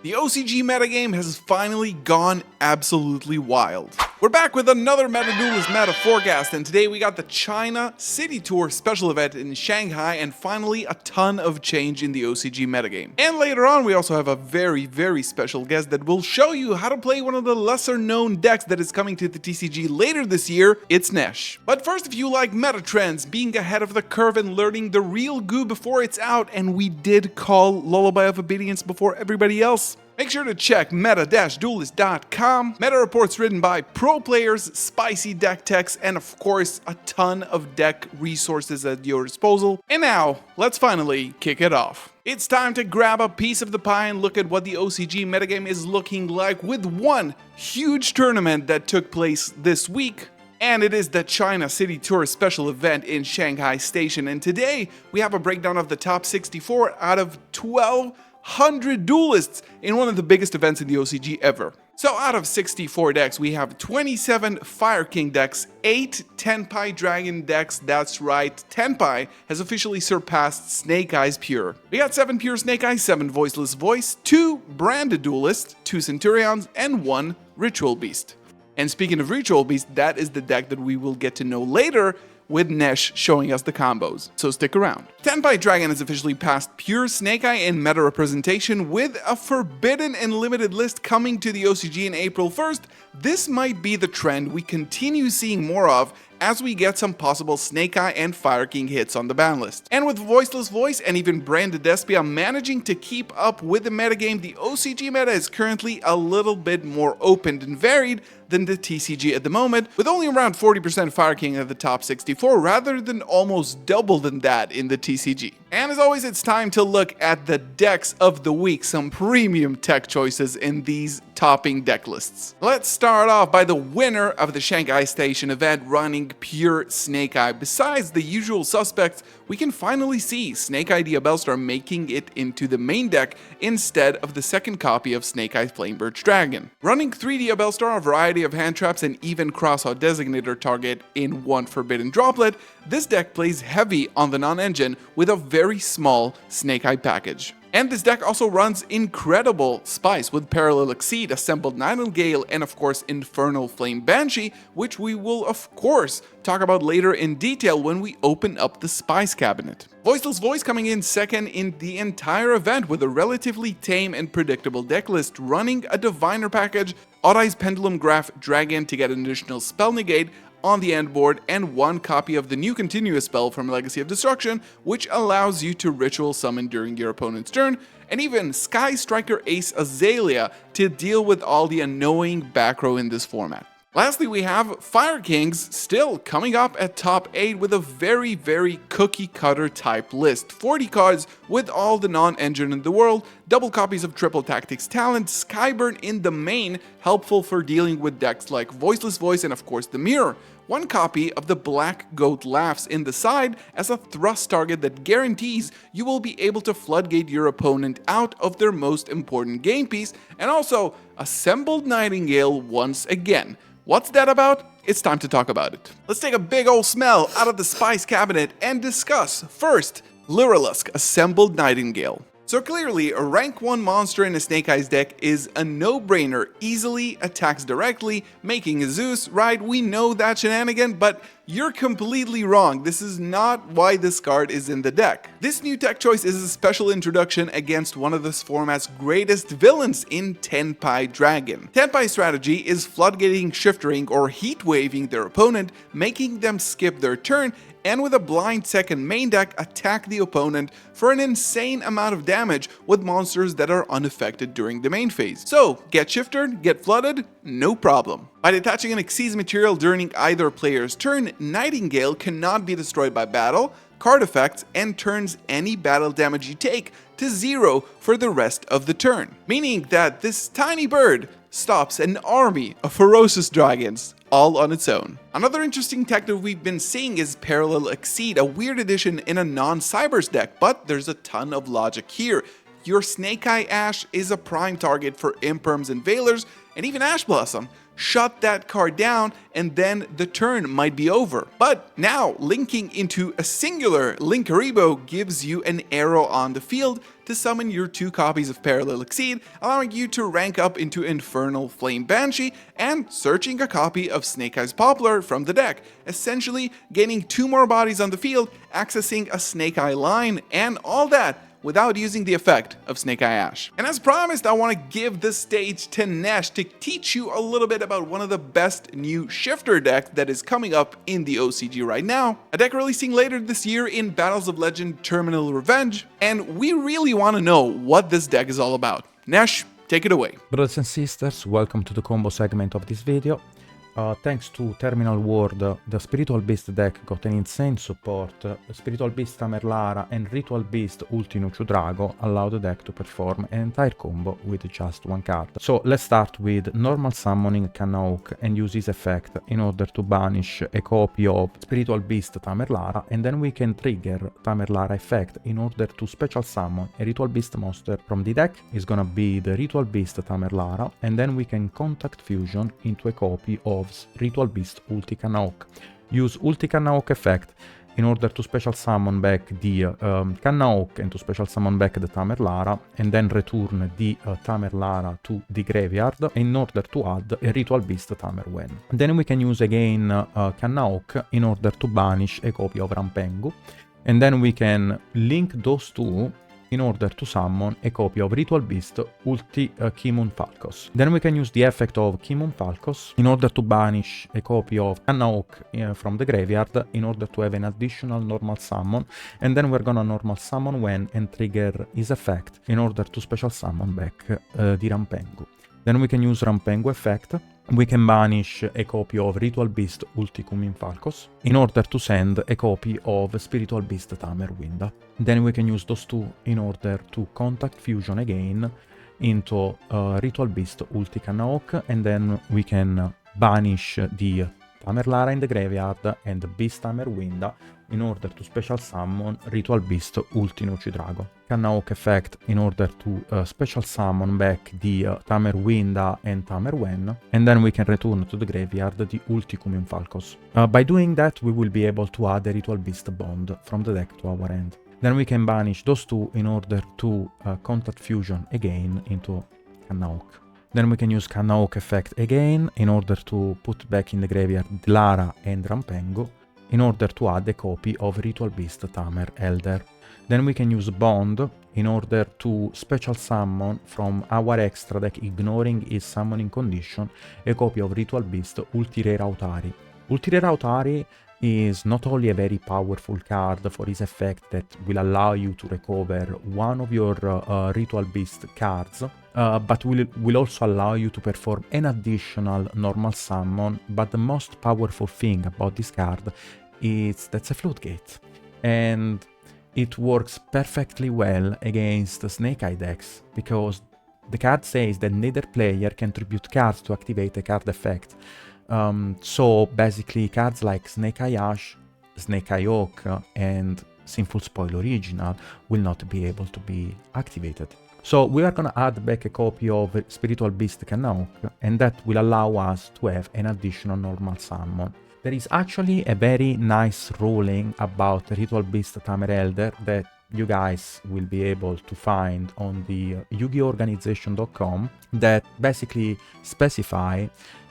The OCG metagame has finally gone absolutely wild. We're back with another Meta Duelist meta forecast, and today we got the China City Tour special event in Shanghai, and finally a ton of change in the OCG metagame. And later on we also have a very special guest that will show you how to play one of the lesser known decks that is coming to the TCG later this year. It's Nesh. But first, if you like meta trends, being ahead of the curve and learning the real goo before it's out, and we did call Lullaby of Obedience before everybody else, make sure to check meta-duelist.com. Meta reports written by pro players, spicy deck techs, and of course a ton of deck resources at your disposal. And now, let's finally kick it off. It's time to grab a piece of the pie and look at what the OCG metagame is looking like with one huge tournament that took place this week. And it is the China City Tour special event in Shanghai Station. And today we have a breakdown of the top 64 out of 1,200 duelists in one of the biggest events in the OCG ever. So out of 64 decks, we have 27 Fire King decks, 8 Tenpai Dragon decks. That's right, Tenpai has officially surpassed Snake Eyes Pure. We got 7 Pure Snake Eyes, 7 Voiceless Voice, 2 Branded Duelists, 2 Centurions, and 1 Ritual Beast. And speaking of Ritual Beast, that is the deck that we will get to know later, with Nesh showing us the combos, so stick around. Tenpai Dragon has officially passed Pure Snake Eye in meta representation, with a forbidden and limited list coming to the OCG in April 1st. This might be the trend we continue seeing more of as we get some possible Snake Eye and Fire King hits on the ban list. And with Voiceless Voice and even Branded Despia managing to keep up with the metagame, the OCG meta is currently a little bit more open and varied than the TCG at the moment, with only around 40% Fire King at the top 64 rather than almost double than that in the TCG. And as always, it's time to look at the decks of the week, some premium tech choices in these topping deck lists. Let's start off by the winner of the Shanghai Station event running Pure Snake Eye. Besides the usual suspects, we can finally see Snake Eye Diabellstar making it into the main deck instead of the second copy of Snake Eye Flamebirch Dragon. Running 3 Diabellstar, a variety of hand traps, and even cross-out designator target in one forbidden droplet, this deck plays heavy on the non-engine with a very small Snake Eye package. And this deck also runs incredible spice with Parallel Exceed, Assembled Nightingale, and of course Infernal Flame Banshee, which we will of course talk about later in detail when we open up the spice cabinet. Voiceless Voice coming in second in the entire event with a relatively tame and predictable deck list, running a Diviner package, Odd-Eye's Pendulum Graph Dragon to get an additional spell negate on the end board, and 1 copy of the new continuous spell from Legacy of Destruction, which allows you to ritual summon during your opponent's turn, and even Sky Striker Ace Azalea to deal with all the annoying back row in this format. Lastly, we have Fire Kings still coming up at top 8 with a very cookie cutter type list. 40 cards with all the non-engine in the world, double copies of Triple Tactics Talent, Skyburn in the main, helpful for dealing with decks like Voiceless Voice and of course the Mirror. 1 copy of the Black Goat Laughs in the side as a thrust target that guarantees you will be able to floodgate your opponent out of their most important game piece, and also Assembled Nightingale once again. What's that about? It's time to talk about it. Let's take a big ol' smell out of the spice cabinet and discuss first Lyrilusk Assembled Nightingale. So clearly, a rank 1 monster in a Snake Eyes deck is a no-brainer, easily attacks directly, making a Zeus, right? We know that shenanigan, but you're completely wrong. This is not why this card is in the deck. This new tech choice is a special introduction against one of this format's greatest villains in Tenpai Dragon. Tenpai strategy is floodgating, shiftering, or heat waving their opponent, making them skip their turn, and with a blind second main deck, attack the opponent for an insane amount of damage with monsters that are unaffected during the main phase. So, get shifted, get flooded, no problem. By detaching an Xyz material during either player's turn, Nightingale cannot be destroyed by battle, card effects, and turns any battle damage you take to 0 for the rest of the turn. Meaning that this tiny bird stops an army of ferocious dragons all on its own. Another interesting tech that we've been seeing is Parallel Exceed, a weird addition in a non-Cybers deck, but there's a ton of logic here. Your Snake Eye Ash is a prime target for Imperms and Veilers, and even Ash Blossom. Shut that card down and then the turn might be over. But now linking into a singular Linkaribo gives you an arrow on the field to summon your 2 copies of Parallel Exceed, allowing you to rank up into Infernal Flame Banshee, and searching a copy of Snake Eyes Poplar from the deck, essentially gaining 2 more bodies on the field, accessing a Snake Eye line, and all that without using the effect of Snake Eye Ash. And as promised, I want to give the stage to Nesh to teach you a little bit about one of the best new shifter decks that is coming up in the OCG right now, a deck releasing later this year in Battles of Legend Terminal Revenge, and we really want to know what this deck is all about. Nesh, take it away. Brothers and sisters, welcome to the combo segment of this video. Thanks to Terminal World, the Spiritual Beast deck got an insane support. Spiritual Beast Tamerlara and Ritual Beast Ultimo Drago allow the deck to perform an entire combo with just 1 card. So let's start with normal summoning Kanaok and use his effect in order to banish a copy of Spiritual Beast Tamerlara, and then we can trigger Tamerlara effect in order to special summon a Ritual Beast monster from the deck. It's gonna be the Ritual Beast Tamerlara, and then we can contact fusion into a copy of Ritual Beast Ulti Kanaok. Use Ulti Kanaok effect in order to special summon back the Kanaok and to special summon back the Tamerlara, and then return the Tamerlara to the graveyard in order to add a Ritual Beast Tamerwen. Then we can use again Kanaok in order to banish a copy of Rampengu, and then we can link those 2 in order to summon a copy of Ritual Beast Ulti Kimun Falcos. Then we can use the effect of Kimun Falcos in order to banish a copy of Kanaok from the graveyard in order to have an additional normal summon, and then we're gonna normal summon Wen and trigger his effect in order to special summon back the Rampengu. Then we can use Rampengu effect. We can banish a copy of Ritual Beast Ulticumin Falcos in order to send a copy of Spiritual Beast Tamerwinda. Then we can use those 2 in order to contact fusion again into Ritual Beast Ulti Kanaok, and then we can banish the Tamerlara in the graveyard and Beast Tamerwinda in order to special summon Ritual Beast Ultimo Drago. Kanaok effect in order to special summon back the Tamerwinda and Tamerwen, and then we can return to the graveyard the Ulticumin Falcos. By doing that, we will be able to add a Ritual Beast Bond from the deck to our end. Then we can banish those 2 in order to contact fusion again into Kanaok. Then we can use Kanaok effect again in order to put back in the graveyard Lara and Rampengu in order to add a copy of Ritual Beast Tamer Elder. Then we can use Bond in order to special summon from our extra deck, ignoring his summoning condition, a copy of Ritual Beast Ultirera Autari. Ultirera Autari is not only a very powerful card for his effect that will allow you to recover one of your Ritual Beast cards, but will also allow you to perform an additional normal summon. But the most powerful thing about this card is that's a floodgate, and it works perfectly well against Snake Eye decks, because the card says that neither player can tribute cards to activate a card effect. So basically cards like Snake Eye Ash, Snake Eye Oak, and Sinful Spoil Original will not be able to be activated. So we are gonna add back a copy of Spiritual Beast Kanaok, and that will allow us to have an additional normal summon. There is actually a very nice ruling about Ritual Beast Tamer Elder that you guys will be able to find on the yugiorganization.com that basically specify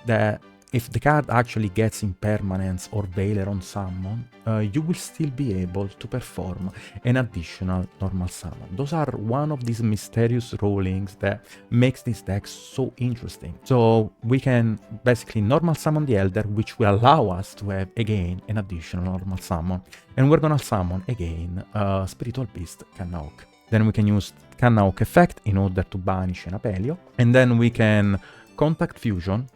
that if the card actually gets Impermanence or Veiler on summon, you will still be able to perform an additional normal summon. Those are one of these mysterious rulings that makes this deck so interesting. So we can basically normal summon the Elder, which will allow us to have again an additional normal summon. And we're gonna summon again Spiritual Beast Kanaok. Then we can use Kanaok effect in order to banish an Apelio. And then we can contact fusion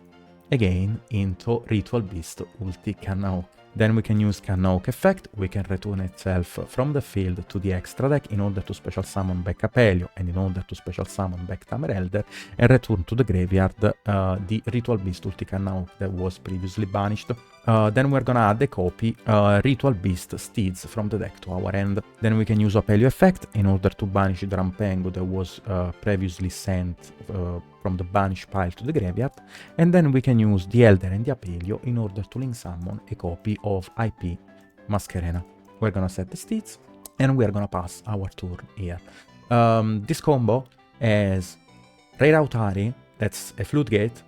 again into Ritual Beast Ulti Kanaok. Then we can use Kanaok effect, we can return itself from the field to the extra deck in order to special summon back Apelio and in order to special summon back Tamer Elder, and return to the graveyard the Ritual Beast Ulti Kanaok that was previously banished. Then we're gonna add a copy Ritual Beast Steeds from the deck to our end. Then we can use Apelio effect in order to banish the Rampengu that was previously sent from the banish pile to the graveyard, and then we can use the Elder and the Apelio in order to link summon a copy of IP Masquerena. We're gonna set the steeds, and we're gonna pass our turn here. This combo has Rare Autari, that's a Floodgate,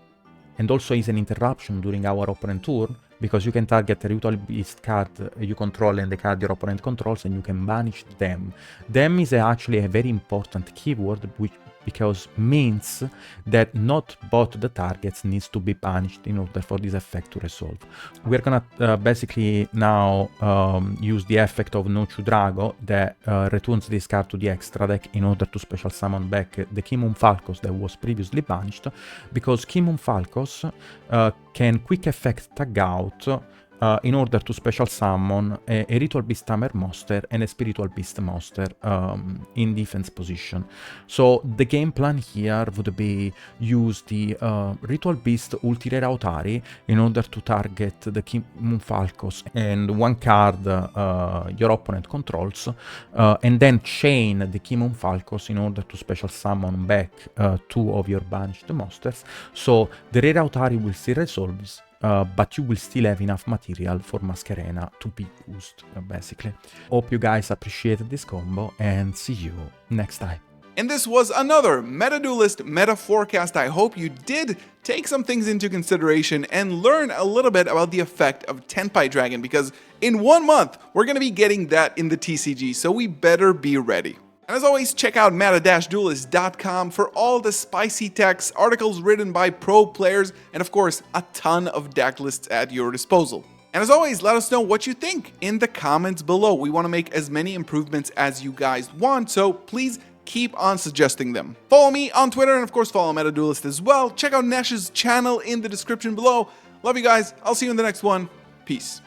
and also is an interruption during our opponent turn, because you can target a Ritual Beast card you control and the card your opponent controls, and you can banish them. Them is actually a very important keyword, because means that not both the targets needs to be banished in order for this effect to resolve. We're gonna basically now use the effect of No Drago that returns this card to the extra deck in order to special summon back the Kimon Falcos that was previously banished, because Kimon Falcos can quick effect tag out in order to special summon a Ritual Beast Tamer monster and a Spiritual Beast monster in defense position. So the game plan here would be use the Ritual Beast Ulti Rare Autari in order to target the Kimon Falcos and one card your opponent controls, and then chain the Kimon Falcos in order to special summon back 2 of your banished monsters. So the Rare Autari will still resolve, but you will still have enough material for Masquerena to be used, basically. Hope you guys appreciated this combo, and see you next time. And this was another Meta Duelist Meta Forecast. I hope you did take some things into consideration and learn a little bit about the effect of Tenpai Dragon, because in 1 month, we're going to be getting that in the TCG, so we better be ready. And as always, check out meta-duelist.com for all the spicy texts, articles written by pro players, and of course, a ton of deck lists at your disposal. And as always, let us know what you think in the comments below. We want to make as many improvements as you guys want, so please keep on suggesting them. Follow me on Twitter, and of course, follow Meta Duelist as well. Check out Nash's channel in the description below. Love you guys. I'll see you in the next one. Peace.